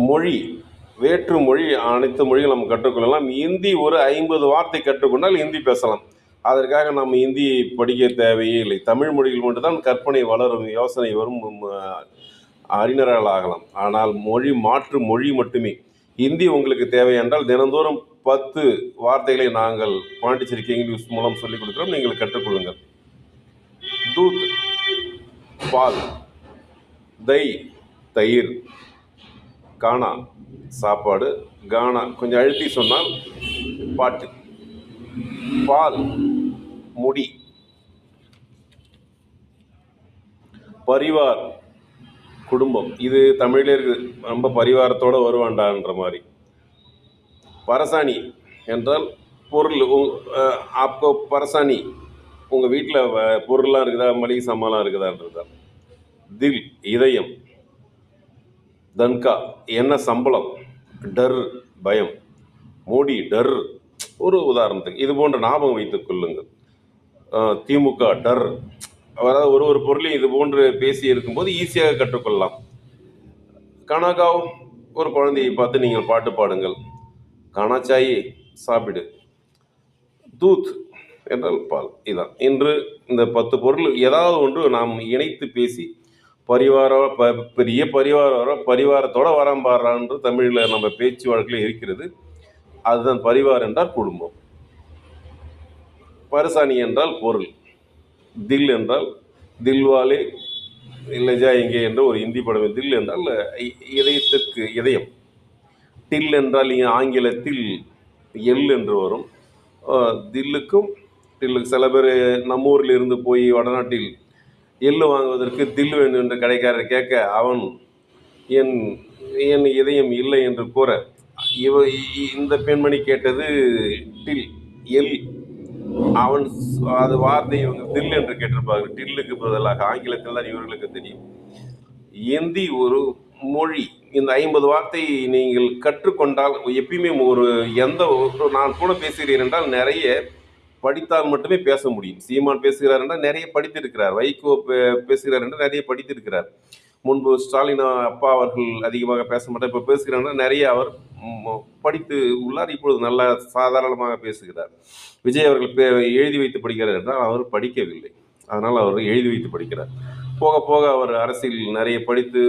மொழி, வேற்று மொழி அனைத்து மொழிகள் நம்ம கற்றுக்கொள்ளலாம். இந்தி ஒரு 50 வார்த்தை கற்றுக்கொண்டால் இந்தி பேசலாம். அதற்காக நம்ம இந்தி படிக்க தேவையே இல்லை. தமிழ் மொழியில் மட்டும்தான் கற்பனை வளரும், யோசனை வரும், அறிஞர்கள் ஆகலாம். ஆனால் மாற்று மொழி மட்டுமே. ஹிந்தி உங்களுக்கு தேவை என்றால் தினந்தோறும் 10 வார்த்தைகளை நாங்கள் பாண்டிச்சேரி கிங் நியூஸ் மூலம் சொல்லிக் கொடுக்கிறோம். நீங்கள் கற்றுக்கொள்ளுங்கள். தூத் பால், தை தயிர், கானா சாப்பாடு, கானா கொஞ்சம் அழுத்தி சொன்னால் பாட்டு, பால் முடி, பரிவார் குடும்பம். இது தமிழ்ல இருக்குது, ரொம்ப பரிவாரத்தோடு வருவாண்டான்ற மாதிரி. பரசாணி என்றால் பொருள். அப்போ பரசாணி உங்கள் வீட்டில் பொருள்லாம் இருக்குதா, மளிகை சாமான்லாம் இருக்குதான்றது. தில் இதயம், தன்கா என்ன சம்பளம், டர் பயம், மோடி டர் ஒரு உதாரணத்துக்கு. இது போன்ற ஞாபகம் வைத்துக் கொள்ளுங்கள். திமுக டர். அதாவது ஒரு பொருளையும் இது போன்று பேசி இருக்கும்போது ஈஸியாக கற்றுக்கொள்ளலாம். கனகாவ் ஒரு குழந்தையை பார்த்து நீங்கள் பாட்டு பாடுங்கள். கானாச்சாயி சாப்பிடு. தூத் என்றால் பால். இதான் இன்று இந்த 10 பொருள் ஏதாவது ஒன்று நாம் இணைத்து பேசி பெரிய பரிவாரத்தோடு வரம்பாடுறான்னு தமிழில் நம்ம பேச்சு வழக்கில் இருக்கிறது. அதுதான் பரிவார் என்றால் குடும்பம். பரசாணி என்றால் பொருள். தில் என்றால் தில்வாலே இல்லை ஜாயங்கே என்ற ஒரு இந்தி படம். தில் என்றால் இதயத்திற்கு இதயம். டில் என்றால் ஆங்கிலத்தில் எல் என்று வரும். தில்லுக்கும் டில்லுக்கு சில பேர் நம்ம ஊரில் இருந்து போய் வடநாட்டில் எள்ளு வாங்குவதற்கு தில் வேண்டும் என்று கடைக்காரர் கேட்க அவன் என் இதயம் இல்லை என்று கூற இந்த பெண்மணி கேட்டது டில் எல். அவன் அது வார்த்தை இவங்க தில் என்று கேட்டிருப்பார்கள். டில்லுக்கு பதிலாக ஆங்கிலத்தில் தான் இவர்களுக்கு தெரியும். இந்தி ஒரு மொழி. இந்த 50 வார்த்தை நீங்கள் கற்றுக்கொண்டால் எப்பயுமே நான் கூட பேசுகிறேன் என்றால் நிறைய படித்தால் மட்டுமே பேச முடியும். சீமான் பேசுகிறார் என்றால் நிறைய படித்திருக்கிறார். வைகோ பேசுகிறார் என்றால் நிறைய படித்திருக்கிறார். முன்பு ஸ்டாலின் அப்பா அவர்கள் அதிகமாக பேச மாட்டார். இப்போ பேசுகிறார் நிறைய அவர் படித்து உள்ளார். இப்பொழுது நல்லா சாதாரணமாக பேசுகிறார். விஜய் அவர்கள் எழுதி வைத்து படிக்கிறார் என்றால் அவர் படிக்கவில்லை. அதனால் அவர் எழுதி வைத்து படிக்கிறார். போக போக அவர் அரசியல் நிறைய படித்து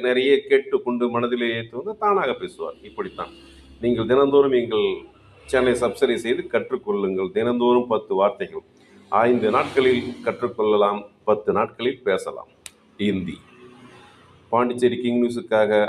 நிறைய கேட்டுக்கொண்டு மனதிலே ஏற்றுவது தானாக பேசுவார். இப்படித்தான் நீங்கள் தினந்தோறும் எங்கள் சேனலை சப்ஸ்கிரைப் செய்து கற்றுக்கொள்ளுங்கள். தினந்தோறும் 10 வார்த்தைகள் 5 நாட்களில் கற்றுக்கொள்ளலாம். 10 நாட்களில் பேசலாம். இந்தி. பாண்டிச்சேரி கிங் நியூஸுக்காக